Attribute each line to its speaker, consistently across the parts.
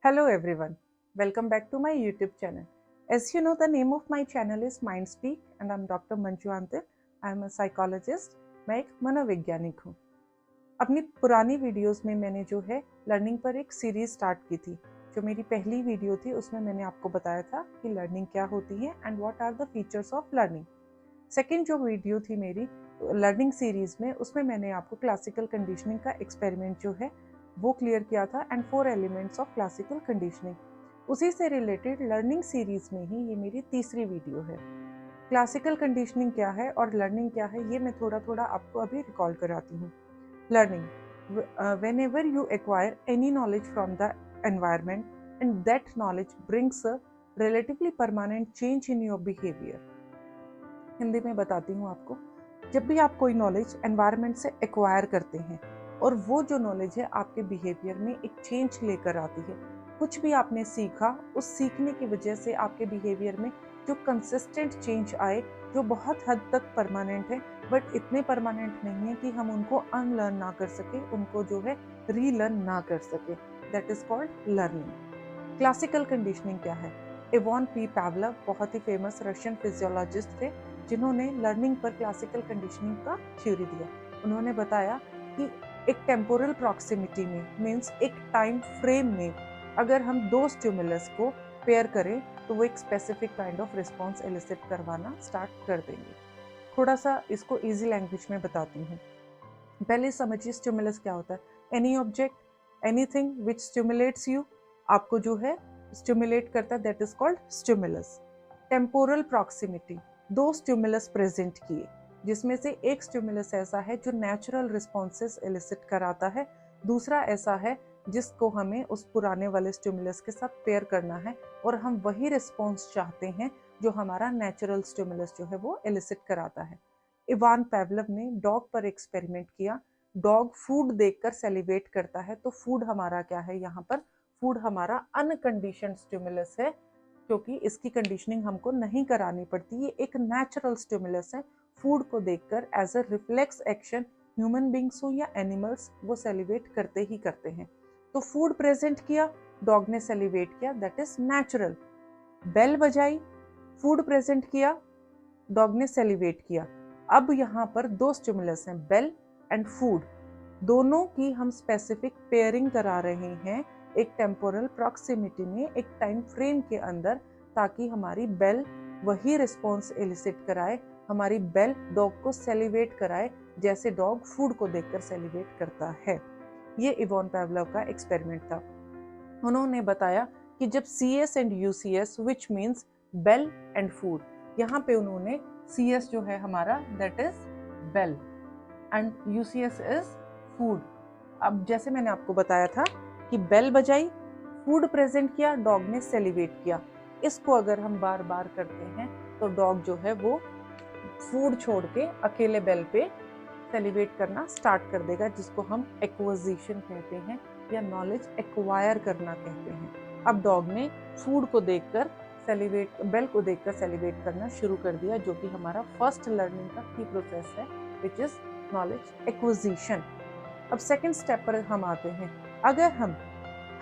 Speaker 1: Hello everyone, welcome back to my YouTube channel. As you know, the name of my channel is Mindspeak and I'm Dr. Manju Antil. I'm a psychologist. मैं एक मनोवैज्ञानिक हूँ। अपनी पुरानी videos में मैंने जो है लर्निंग पर एक सीरीज स्टार्ट की थी। जो मेरी पहली वीडियो थी उसमें मैंने आपको बताया था कि लर्निंग क्या होती है and what are the features of learning. Second जो वीडियो थी मेरी लर्निंग सीरीज में, उसमें मैंने आपको क्लासिकल कंडीशनिंग का एक्सपेरिमेंट जो है वो क्लियर किया था and 4 elements of classical conditioning. उसी से रिलेटेड लर्निंग सीरीज में ही ये मेरी तीसरी वीडियो है। क्लासिकल कंडीशनिंग क्या है और लर्निंग क्या है, ये मैं थोड़ा थोड़ा आपको अभी रिकॉल कराती हूँ। Learning, whenever you acquire any knowledge from the environment and that knowledge brings a relatively permanent change in your behavior। Hindi में बताती हूँ आपको। जब भी आप कोई नॉलेज एनवायरनमेंट से एक्वायर करते हैं और वो जो नॉलेज है आपके बिहेवियर में एक चेंज लेकर आती है, कुछ भी आपने सीखा, उस सीखने की वजह से आपके बिहेवियर में जो कंसिस्टेंट चेंज आए, जो बहुत हद तक परमानेंट है बट इतने परमानेंट नहीं है कि हम उनको अनलर्न ना कर सके, उनको जो है रीलर्न ना कर सके, that is called learning. Classical conditioning क्या है? इवॉन पी पावलोव बहुत ही फेमस रशियन फिजियोलॉजिस्ट थे जिन्होंने लर्निंग पर क्लासिकल कंडीशनिंग का थ्योरी दिया। उन्होंने बताया कि एक टेम्पोरल प्रॉक्सिमिटी में, मीन्स एक टाइम फ्रेम में, अगर हम दो स्टिमुलस को पेयर करें तो वो एक specific kind of response elicit करवाना स्टार्ट कर देंगे। थोड़ा सा इसको इजी लैंग्वेज में बताती हूँ। पहले समझिए स्टिमुलस क्या होता है। Any object, anything which stimulates you, आपको जो है स्टिमुलेट करता है, that is called stimulus. Temporal proximity, दो स्टिमुलस प्रेजेंट किए जिसमें से एक स्टिमुलस ऐसा है जो नेचुरल रिस्पॉन्सेस एलिसिट कराता है, दूसरा ऐसा है जिसको हमें उस पुराने वाले स्टिमुलस के साथ पेयर करना है और हम वही रिस्पॉन्स चाहते हैं जो हमारा नेचुरल स्टिमुलस जो है वो एलिसिट कराता है। इवान पावलोव ने डॉग पर एक्सपेरिमेंट किया। डॉग फूड देखकर सेलिब्रेट करता है, तो फूड हमारा क्या है यहाँ पर? फूड हमारा अनकंडीशनड स्टिमुलस है, क्योंकि इसकी कंडीशनिंग हमको नहीं करानी पड़ती, ये एक नेचुरल स्टिमुलस है। फूड को देखकर as a reflex action human beings हो या एनिमल्स, वो सेलिब्रेट करते ही करते हैं। तो फूड प्रेजेंट किया, डॉग ने सेलिब्रेट किया, दैट इज नेचुरल। बेल बजाई, फूड प्रेजेंट किया, डॉग ने सेलिब्रेट किया। अब यहाँ पर दो स्टिमुलस हैं, बेल एंड फूड, दोनों की हम स्पेसिफिक पेयरिंग करा रहे हैं एक टेम्पोरल प्रॉक्सिमिटी में, एक टाइम फ्रेम के अंदर, ताकि हमारी बेल वही रिस्पॉन्स एलिसिट कराए, हमारी बेल डॉग को सेलिब्रेट कराए जैसे डॉग फूड को देखकर सेलिब्रेट करता है। ये इवॉन पावलोव का एक्सपेरिमेंट था। उन्होंने बताया कि जब CS and UCS, which means bell and food, यहाँ पे उन्होंने CS जो है हमारा, that is bell, and UCS is food. अब जैसे मैंने आपको बताया था कि बेल बजाई, फूड प्रेजेंट किया, डॉग ने सेलिब्रेट किया। इसको अगर हम बार बार करते हैं तो डॉग जो है वो फूड छोड़ के अकेले बेल पे सेलिब्रेट करना स्टार्ट कर देगा, जिसको हम एक्विजिशन कहते हैं या नॉलेज एक्वायर करना कहते हैं। अब डॉग ने फूड को देखकर सेलिब्रेट, बेल को देखकर सेलिब्रेट करना शुरू कर दिया, जो कि हमारा फर्स्ट लर्निंग का की प्रोसेस है, विच इज नॉलेज एक्विजिशन। अब सेकंड स्टेप पर हम आते हैं। अगर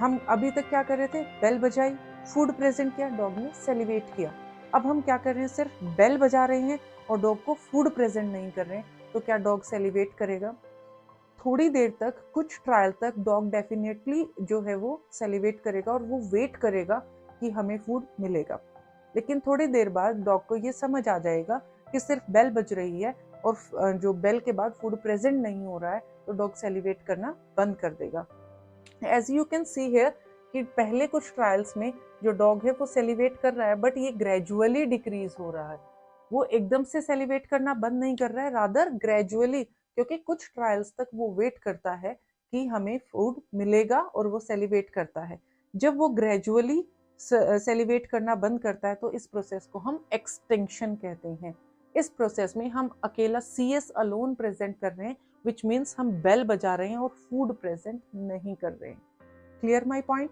Speaker 1: हम अभी तक क्या कर रहे थे? बेल बजाई, फूड प्रेजेंट किया, डॉग ने सेलिब्रेट किया। अब हम क्या कर रहे हैं? सिर्फ बेल बजा रहे हैं और डॉग को फूड प्रेजेंट नहीं कर रहे हैं, तो क्या डॉग सेलिब्रेट करेगा? थोड़ी देर तक, कुछ ट्रायल तक डॉग डेफिनेटली जो है वो सेलिब्रेट करेगा और वो वेट करेगा कि हमें फूड मिलेगा। लेकिन थोड़ी देर बाद डॉग को ये समझ आ जाएगा कि सिर्फ बेल बज रही है और जो बेल के बाद फूड प्रेजेंट नहीं हो रहा है, तो डॉग सेलिब्रेट करना बंद कर देगा। As you can see here कि पहले कुछ ट्रायल्स में जो डॉग है वो सेलिब्रेट कर रहा है, बट ये ग्रेजुअली डिक्रीज हो रहा है। वो एकदम से सेलिब्रेट करना बंद नहीं कर रहा है, रादर ग्रेजुअली, क्योंकि कुछ ट्रायल्स तक वो वेट करता है कि हमें फूड मिलेगा और वो सेलिब्रेट करता है। जब वो ग्रेजुअली सेलिब्रेट करना बंद करता है तो इस प्रोसेस को हम एक्सटिंक्शन कहते हैं। इस प्रोसेस में हम अकेला CS अलोन प्रेजेंट कर रहे हैं, विच मीन्स हम बेल बजा रहे हैं और फूड प्रेजेंट नहीं कर रहे हैं। Clear my point?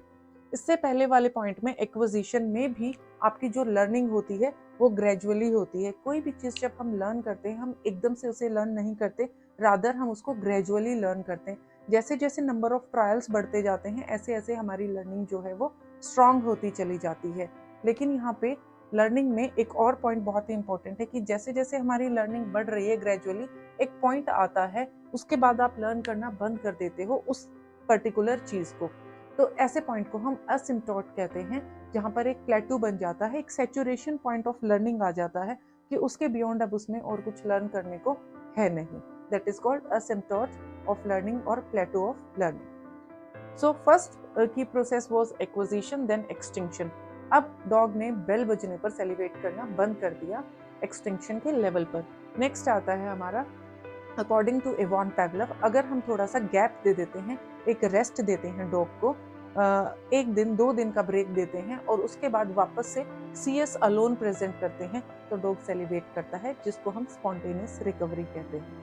Speaker 1: इससे पहले वाले पॉइंट में एक्विजिशन में भी आपकी जो लर्निंग होती है वो ग्रेजुअली होती है। कोई भी चीज़ जब हम लर्न करते हैं, हम एकदम से उसे लर्न नहीं करते, रादर हम उसको ग्रेजुअली लर्न करते हैं। जैसे जैसे नंबर ऑफ ट्रायल्स बढ़ते जाते हैं ऐसे ऐसे हमारी लर्निंग जो है वो स्ट्रांग होती चली जाती है। लेकिन यहाँ पे लर्निंग में एक और पॉइंट बहुत ही इंपॉर्टेंट है कि जैसे जैसे हमारी लर्निंग बढ़ रही है ग्रेजुअली एक पॉइंट आता है उसके बाद आप लर्न करना बंद कर देते हो उस पर्टिकुलर चीज को। तो ऐसे पॉइंट को हम असिम्प्टोट कहते हैं, जहाँ पर एक प्लेटू बन जाता है, एक सैचुरेशन पॉइंट ऑफ लर्निंग आ जाता है कि उसके बियॉन्ड अब उसमें और कुछ लर्न करने को है नहीं। That is called asymptote of learning और plateau of learning. So first की process was acquisition then extinction. अब डॉग ने बेल बजने पर सेलिब्रेट करना बंद कर दिया एक्सटिंक्शन के लेवल पर। नेक्स्ट आता है हमारा अकॉर्डिंग टू इवान पैवलव, अगर हम थोड़ा सा गैप दे देते हैं, एक रेस्ट देते हैं डॉग को, एक दिन 2 दिन का ब्रेक देते हैं और उसके बाद वापस से CS अलोन प्रेजेंट करते हैं तो डॉग सेलिब्रेट करता है, जिसको हम स्पॉन्टेनियस रिकवरी कहते हैं।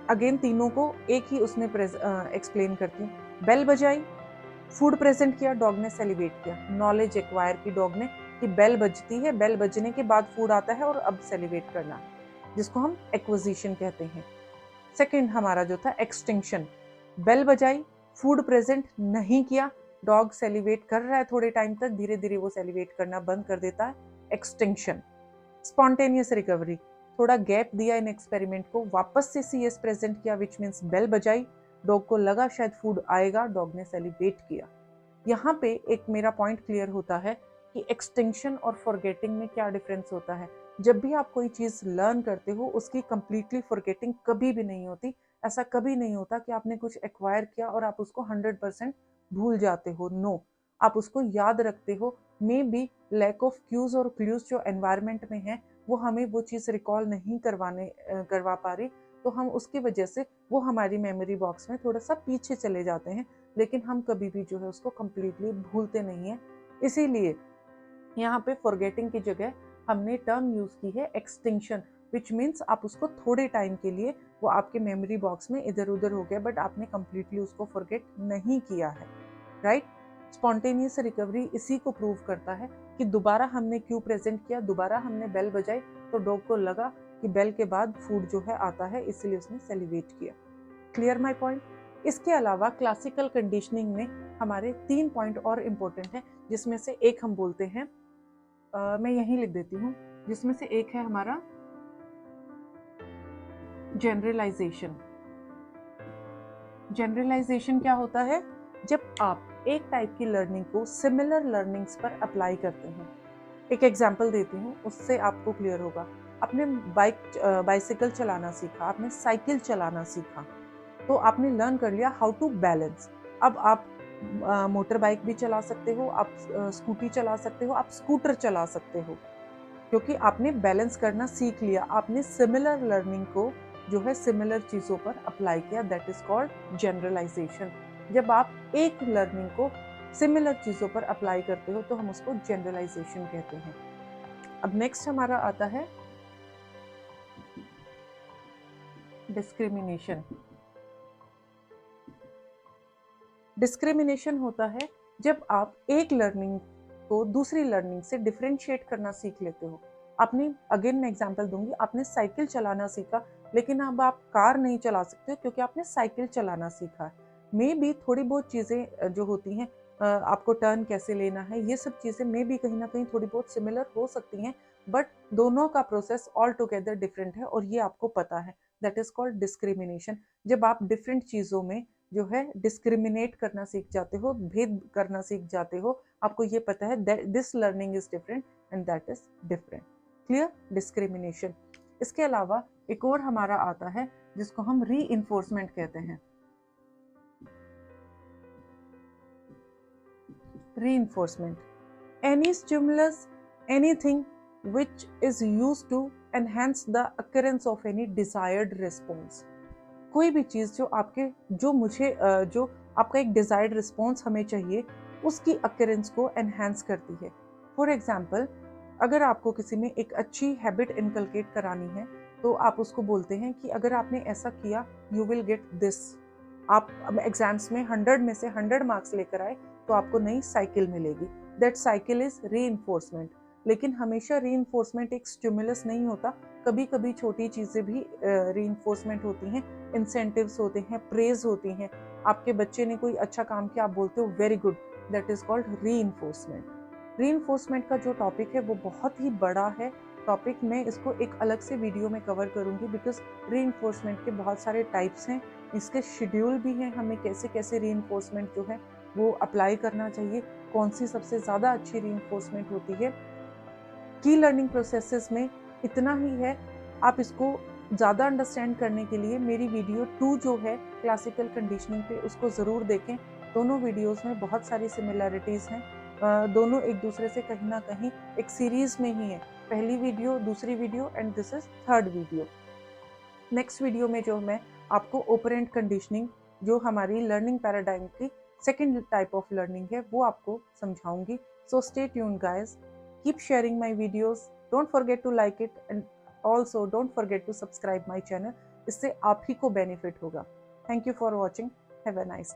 Speaker 1: अगेन तीनों को एक ही उसमें एक्सप्लेन करती हूँ। बेल बजाई, फूड प्रेजेंट किया, डॉग ने सेलिब्रेट किया। नॉलेज एक्वायर की डॉग ने कि बेल बजती है, बेल बजने के बाद फूड आता है और अब सेलिब्रेट करना, जिसको हम एक्विजिशन कहते हैं। सेकंड हमारा जो था एक्सटिंक्शन, बेल बजाई, फूड प्रेजेंट नहीं किया, डॉग सेलिब्रेट कर रहा है थोड़े टाइम तक, धीरे धीरे वो सेलिब्रेट करना बंद कर देता है, एक्सटिंक्शन। स्पॉन्टेनियस रिकवरी, थोड़ा गैप दिया इन एक्सपेरिमेंट को, वापस से CS प्रेजेंट किया विच मीन्स बेल बजाई, डॉग को लगा शायद फूड आएगा, डॉग ने सेलिब्रेट किया। यहाँ पे एक मेरा पॉइंट क्लियर होता है कि एक्सटिंक्शन और फॉरगेटिंग में क्या डिफरेंस होता है। जब भी आप कोई चीज लर्न करते हो उसकी कंप्लीटली फॉरगेटिंग कभी भी नहीं होती। ऐसा कभी नहीं होता कि आपने कुछ एक्वायर किया और आप उसको 100% भूल जाते हो। नो, आप उसको याद रखते हो। Maybe lack of cues और क्लूज जो एनवायरमेंट में है वो हमें वो चीज़ रिकॉल नहीं करवा पा रही, तो हम उसकी वजह से वो हमारी मेमोरी बॉक्स में थोड़ा सा पीछे चले जाते हैं, लेकिन हम कभी भी जो है उसको कम्प्लीटली भूलते नहीं हैं। इसीलिए यहाँ पे फॉरगेटिंग की जगह हमने टर्म यूज की है एक्सटिंक्शन, विच मीन्स आप उसको थोड़े टाइम के लिए वो आपके मेमोरी बॉक्स में इधर उधर हो गया, बट आपने कंप्लीटली उसको फॉरगेट नहीं किया है, राइट। स्पॉन्टेनियस रिकवरी इसी को प्रूव करता है कि दोबारा हमने क्यू प्रेजेंट किया, दोबारा हमने बेल बजाई, तो डॉग को लगा कि बेल के बाद फूड जो है आता है, इसलिए उसने सेलिब्रेट किया। Clear my point. इसके अलावा क्लासिकल कंडीशनिंग में हमारे 3 पॉइंट और इम्पोर्टेंट हैं, जिसमें से एक हम बोलते हैं, मैं यहीं लिख देती हूँ, जिसमें से एक है हमारा जनरलाइजेशन। जनरलाइजेशन क्या होता है? जब आप एक टाइप की लर्निंग को सिमिलर लर्निंग्स पर अप्लाई करते हैं। एक एग्जांपल देती हूँ, उससे आपको क्लियर होगा। आपने बाइसिकल चलाना सीखा, आपने साइकिल चलाना सीखा, तो आपने लर्न कर लिया हाउ टू बैलेंस। अब आप मोटर बाइक भी चला सकते हो, आप स्कूटी चला सकते हो, आप स्कूटर चला सकते हो, क्योंकि आपने बैलेंस करना सीख लिया। आपने सिमिलर लर्निंग को जो है सिमिलर चीज़ों पर अप्लाई किया, दैट इज कॉल्ड जनरलाइजेशन। जब आप एक लर्निंग को सिमिलर चीज़ों पर अप्लाई करते हो तो हम उसको जनरलाइजेशन कहते हैं। अब नेक्स्ट हमारा आता है डिस्क्रिमिनेशन। डिस्क्रिमिनेशन होता है जब आप एक लर्निंग को दूसरी लर्निंग से डिफरेंशिएट करना सीख लेते हो। आपने, अगेन मैं एग्जांपल दूंगी, आपने साइकिल चलाना सीखा, लेकिन अब आप कार नहीं चला सकते क्योंकि आपने साइकिल चलाना सीखा है। मे बी थोड़ी बहुत चीज़ें जो होती हैं, आपको टर्न कैसे लेना है, ये सब चीज़ें मे बी कहीं ना कहीं थोड़ी बहुत सिमिलर हो सकती हैं, बट दोनों का प्रोसेस ऑल टुगेदर डिफरेंट है और ये आपको पता है। That is called discrimination. जब आप डिफरेंट चीज़ों में जो है डिस्क्रिमिनेट करना सीख जाते हो, भेद करना सीख जाते हो, आपको ये पता है that this learning is different and that is different. Clear? Discrimination. इसके अलावा एक और हमारा आता है जिसको हम रीइंफोर्समेंट कहते हैं। Reinforcement, any stimulus, anything which is used to enhance the occurrence of any desired response। कोई भी चीज़ जो आपका एक डिजायर्ड रिस्पॉन्स हमें चाहिए, उसकी अक्रेंस को एनहेंस करती है। फॉर एग्जाम्पल, अगर आपको किसी में एक अच्छी हैबिट इनकलकेट करानी है तो आप उसको बोलते हैं कि अगर आपने ऐसा किया यू विल गेट दिस। आप एग्जाम्स में 100 में से 100 मार्क्स लेकर आए तो आपको नई साइकिल मिलेगी। That cycle is reinforcement. लेकिन हमेशा रीइंफोर्समेंट एक स्टिमुलस नहीं होता, कभी कभी छोटी चीज़ें भी रीइंफोर्समेंट होती हैं, इंसेंटिव्स होते हैं, प्रेज होती हैं। आपके बच्चे ने कोई अच्छा काम किया, आप बोलते हो very good, that is called reinforcement. Reinforcement का जो टॉपिक है वो बहुत ही बड़ा है टॉपिक। मैं इसको एक अलग से वीडियो में कवर करूंगी, बिकॉज रीइंफोर्समेंट के बहुत सारे टाइप्स हैं, इसके शेड्यूल भी हैं, हमें कैसे कैसे रीइंफोर्समेंट जो है वो अप्लाई करना चाहिए, कौन सी सबसे ज़्यादा अच्छी रीइंफोर्समेंट होती है। की लर्निंग प्रोसेसेस में इतना ही है। आप इसको ज़्यादा अंडरस्टैंड करने के लिए मेरी वीडियो 2 जो है क्लासिकल कंडीशनिंग पे, उसको ज़रूर देखें। दोनों वीडियोस में बहुत सारी सिमिलैरिटीज़ हैं, दोनों एक दूसरे से कहीं ना कहीं एक सीरीज़ में ही है। पहली वीडियो, दूसरी video and this is third video. Next video में जो मैं आपको ओपरेंट कंडीशनिंग, जो हमारी लर्निंग पैराडाइम की सेकेंड टाइप ऑफ लर्निंग है, वो आपको समझाऊंगी। So stay tuned guys, keep sharing my videos, don't forget to like it and also don't forget to subscribe my channel. इससे आप ही को बेनिफिट होगा। Thank you for watching, have a nice